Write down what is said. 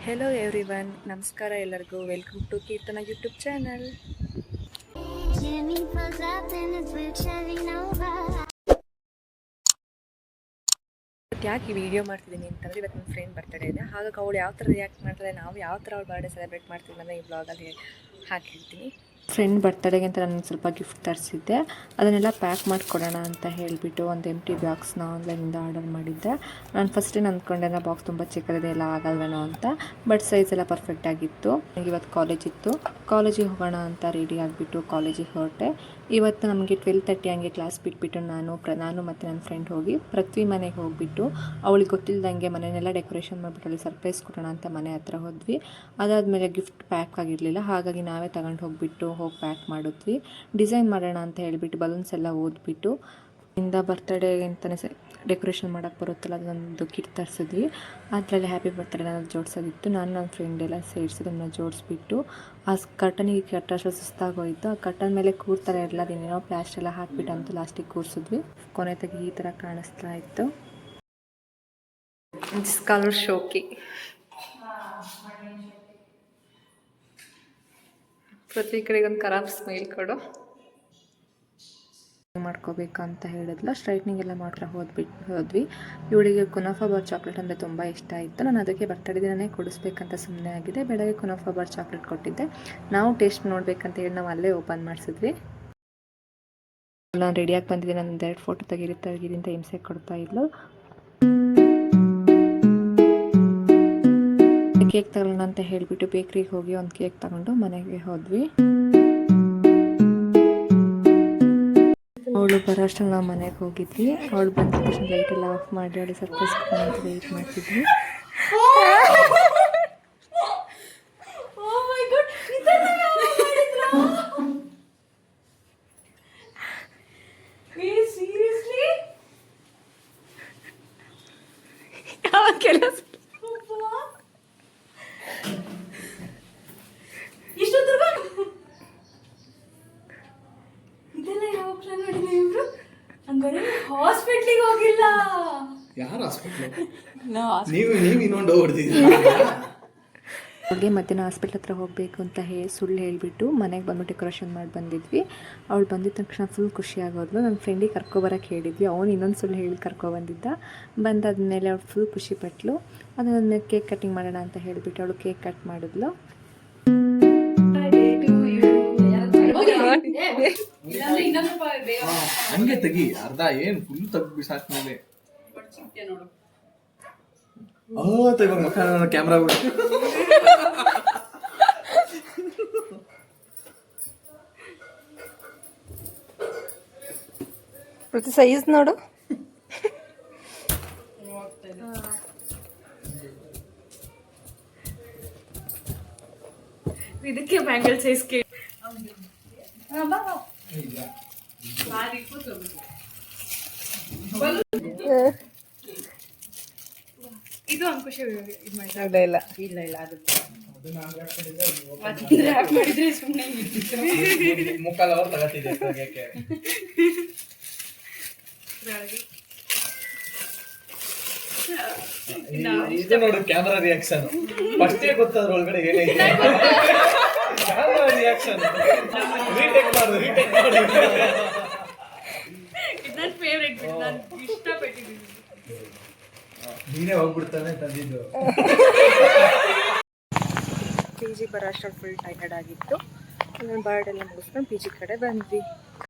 Hello everyone, ನಮಸ್ಕಾರ ಎಲ್ಲರಿಗೂ. Welcome to Keerthana YouTube channel. ಯಾಕೆ ಈ ವಿಡಿಯೋ ಮಾಡ್ತಿದ್ದೀನಿ ಅಂತಂದರೆ, ಇವತ್ತು ನನ್ನ ಫ್ರೆಂಡ್ ಬರ್ತಡೇ ಇದೆ. ಹಾಗಾಗಿ ಅವಳು ಯಾವ ಥರ ರಿಯಾಕ್ಟ್ ಮಾಡ್ತಾರೆ, ನಾವು ಯಾವ ಥರ ಅವಳು ಬರ್ಡೇ ಸೆಲೆಬ್ರೇಟ್ ಮಾಡ್ತೀವಿ ಅನ್ನೋದು ಈ ಬ್ಲಾಗಲ್ಲಿ ಹಾಕಿರ್ತೀನಿ. ಫ್ರೆಂಡ್ ಬರ್ತಡೇಗೆ ಅಂತ ನಾನು ಸ್ವಲ್ಪ ಗಿಫ್ಟ್ ತರಿಸಿದ್ದೆ. ಅದನ್ನೆಲ್ಲ ಪ್ಯಾಕ್ ಮಾಡಿಕೊಡೋಣ ಅಂತ ಹೇಳಿಬಿಟ್ಟು ಒಂದು ಎಂಟಿ ಬಾಕ್ಸ್ನ ಆನ್ಲೈನಿಂದ ಆರ್ಡರ್ ಮಾಡಿದ್ದೆ. ನಾನು ಫಸ್ಟೇನು ಅಂದ್ಕೊಂಡೆ ಬಾಕ್ಸ್ ತುಂಬ ಚಿಕ್ಕದಿದೆ, ಎಲ್ಲ ಆಗಲ್ವೇನೋ ಅಂತ. ಬಟ್ ಸೈಜ್ ಎಲ್ಲ ಪರ್ಫೆಕ್ಟ್ ಆಗಿತ್ತು. ನನಗೆ ಇವತ್ತು ಕಾಲೇಜ್ ಇತ್ತು. ಕಾಲೇಜಿಗೆ ಹೋಗೋಣ ಅಂತ ರೆಡಿ ಆಗಿಬಿಟ್ಟು ಕಾಲೇಜಿಗೆ ಹೊರಟೆ. ಇವತ್ತು ನಮಗೆ 12:30 ಹಂಗೆ ಕ್ಲಾಸ್ ಬಿಟ್ಬಿಟ್ಟು ನಾನು ಮತ್ತು ನನ್ನ ಫ್ರೆಂಡ್ ಹೋಗಿ ಪೃಥ್ವಿ ಮನೆಗೆ ಹೋಗಿಬಿಟ್ಟು ಅವಳಿಗೆ ಗೊತ್ತಿಲ್ಲದಂಗೆ ಮನೆಯನ್ನೆಲ್ಲ ಡೆಕೋರೇಷನ್ ಮಾಡಿಬಿಟ್ಟು ಅಲ್ಲಿ ಸರ್ಪ್ರೈಸ್ ಕೊಡೋಣ ಅಂತ ಮನೆ ಹತ್ರ ಹೋದ್ವಿ. ಅದಾದಮೇಲೆ ಗಿಫ್ಟ್ ಪ್ಯಾಕ್ ಆಗಿರಲಿಲ್ಲ, ಹಾಗಾಗಿ ನಾವೇ ತಗೊಂಡು ಹೋಗಿ ಪ್ಯಾಕ್ ಮಾಡಿದ್ವಿ. ಡಿಸೈನ್ ಮಾಡೋಣ ಅಂತ ಹೇಳಿಬಿಟ್ಟು ಬಲೂನ್ಸ್ ಎಲ್ಲ ಓದ್ಬಿಟ್ಟು ಇಂದ ಬರ್ತಡೇಗೆ ಅಂತಲೇ ಡೆಕೋರೇಷನ್ ಮಾಡೋಕ್ಕೆ ಬರುತ್ತಲ್ಲ, ಅದೊಂದು ಕಿಟ್ ತರಿಸಿದ್ವಿ. ಅದರಲ್ಲಿ ಹ್ಯಾಪಿ ಬರ್ತಡೇ ಅನ್ನೋದು ಜೋಡಿಸೋದಿತ್ತು. ನಾನು ನನ್ನ ಫ್ರೆಂಡ್ ಎಲ್ಲ ಸೇರಿಸಿ ಅದನ್ನು ಜೋಡಿಸ್ಬಿಟ್ಟು ಆ ಕರ್ಟನಿಗೆ ಕಟ್ಟೋಷ್ಟು ಸುಸ್ತಾಗೋಯಿತು. ಆ ಕರ್ಟನ್ ಮೇಲೆ ಕೂರ್ತಾರೆ ಎಲ್ಲದಿನೇನೋ ಪ್ಲಾಸ್ಟರ್ ಎಲ್ಲ ಹಾಕಿಬಿಟ್ಟು ಅಂತೂ ಲಾಸ್ಟಿಗೆ ಕೂರಿಸಿದ್ವಿ. ಕೊನೆ ತೆಗೆ ಈ ಥರ ಕಾಣಿಸ್ತಾ ಇತ್ತು. ದಿಸ್ ಕಲರ್ ಶೋಕಿ. ಪ್ರತಿ ಕಡೆಗೆ ಒಂದು ಖರಾಬ್ ಸ್ಮೈಲ್ ಕೊಡು. ಮಾಡ್ಕೋಬೇಕಂತ ಹೇಳಿದ್ಲು. ಸ್ಟ್ರೈಟ್ನಿಂಗ್ ಎಲ್ಲ ಮಾಡ್ತಾ ಹೋದ್ವಿ. ಇವಳಿಗೆ ಕುನಾಫಾ ಬಾರ್ ಚಾಕ್ಲೇಟ್ ಅಂದರೆ ತುಂಬ ಇಷ್ಟ ಇತ್ತು. ನಾನು ಅದಕ್ಕೆ ಬರ್ತಡೇ ದಿನನೇ ಕೊಡಿಸ್ಬೇಕಂತ ಸುಮ್ಮನೆ ಆಗಿದೆ. ಬೆಳಗ್ಗೆ ಕುನಾಫಾ ಬಾರ್ ಚಾಕ್ಲೇಟ್ ಕೊಟ್ಟಿದ್ದೆ. ನಾವು ಟೇಸ್ಟ್ ನೋಡಬೇಕಂತ ಹೇಳಿ ನಾವು ಅಲ್ಲೇ ಓಪನ್ ಮಾಡಿಸಿದ್ವಿ. ನಾನು ರೆಡಿಯಾಗಿ ಬಂದಿದ್ದೆ. ನಾನು 2 ಫೋಟೋ ತೆಗೀರಿ ಅಂತ ಹಿಂಸೆ ಕೊಡ್ತಾ ಇದ್ಲು. ಕೇಕ್ ತಗೊಳ್ಳೋಣ ಅಂತ ಹೇಳಿಬಿಟ್ಟು ಬೇಕ್ರಿಗೆ ಹೋಗಿ ಒಂದು ಕೇಕ್ ತಗೊಂಡು ಮನೆಗೆ ಹೋದ್ವಿ. ಅವಳು ಬರೋ ಅಷ್ಟರಲ್ಲಿ ನಾವು ಮನೆಗೆ ಹೋಗಿದ್ವಿ. ಅವಳು ಬಂದ ತಕ್ಷಣ ಲೈಟೆಲ್ಲ ಆಫ್ ಮಾಡಿ ಅವಳು ಸರ್ಪ್ರೈಸ್ ಅಂತ ವೆಯ್ಟ್ ಮಾಡ್ತಿದ್ವಿ. ಹಾಸ್ಪಿಟ್ಲಿಗೆ ಹೋಗಿಲ್ಲ. ಯಾರು ಹಾಸ್ಪಿಟ್ಲ್? ನೀವು ಇನ್ನೊಂದು ಹೊಡೆದಿದ್ದೀರಿ. ಅವಳಿಗೆ ಮಧ್ಯಾಹ್ನ ಹಾಸ್ಪಿಟ್ಲ್ ಹತ್ರ ಹೋಗಬೇಕು ಅಂತ ಸುಳ್ಳು ಹೇಳಿಬಿಟ್ಟು ಮನೆಗೆ ಬಂದು ಡೆಕೋರೇಷನ್ ಮಾಡಿ ಬಂದಿದ್ವಿ. ಅವಳು ಬಂದಿದ್ದ ತಕ್ಷಣ ಫುಲ್ ಖುಷಿಯಾಗೋದ್ಲು. ನನ್ನ ಫ್ರೆಂಡಿಗೆ ಕರ್ಕೊಬರೋಕ್ಕೆ ಹೇಳಿದ್ವಿ. ಅವನು ಇನ್ನೊಂದು ಸುಳ್ಳು ಹೇಳಿ ಕರ್ಕೊಬಂದಿದ್ದ. ಬಂದಾದ್ಮೇಲೆ ಅವಳು ಫುಲ್ ಖುಷಿ ಪಟ್ಲು. ಅದಾದ್ಮೇಲೆ ಕೇಕ್ ಕಟ್ಟಿಂಗ್ ಮಾಡೋಣ ಅಂತ ಹೇಳಿಬಿಟ್ಟು ಅವಳು ಕೇಕ್ ಕಟ್ ಮಾಡಿದ್ಲು. ಹಂಗೆ ತೆಗಿ, ಅರ್ಧ ಏನು ಫುಲ್ ತೆಗ್ದು ಸಾಕ್ಮೇಲೆ ಕ್ಯಾಮ್ರಾ ಪ್ರತಿ ಸೈಜ್ ನೋಡು. ಇದಕ್ಕೆ ಬ್ಯಾಂಗಲ್ ಸೈಜ್ ಕೇಳಿ ಇದು ಅಂಕುಶ ಇಲ್ಲ ಅದು ಮಾಡಿದ್ರೆ ಸುಮ್ಮನೆ ಮುಕ್ಕಾಲ ಅವರ್ ತಗತ್ತಿದೆ. ಇದು ನೋಡು ಕ್ಯಾಮ್ರಾ ರಿಯಾಕ್ಷನ್. ಫಸ್ಟೇ ಗೊತ್ತಾದ್ರ ಒಳಗಡೆ ಏನೈತೆ ಕ್ಯಾಮ್ರಾ ರಿಯಾಕ್ಷನ್. ರೀಟೇಕ್ ಮಾಡು. ಇದು ನನ್ನ ಫೇವರೇಟ್. ನಾನು ಇಷ್ಟಪಟ್ಟಿದ್ದೀನಿ. ನೀನೇ ಹೋಗ್ಬಿಡ್ತಾನೆ ತಂದಿದ್ದು. PG ಬರೋ ಅಷ್ಟೊಂದು ಫುಲ್ ಟೈರ್ಡ್ ಆಗಿತ್ತು. ಬರ್ಡ್ ಎಲ್ಲ ಮುಗಿಸ್ಕೊಂಡು PG ಕಡೆ ಬಂದ್ವಿ.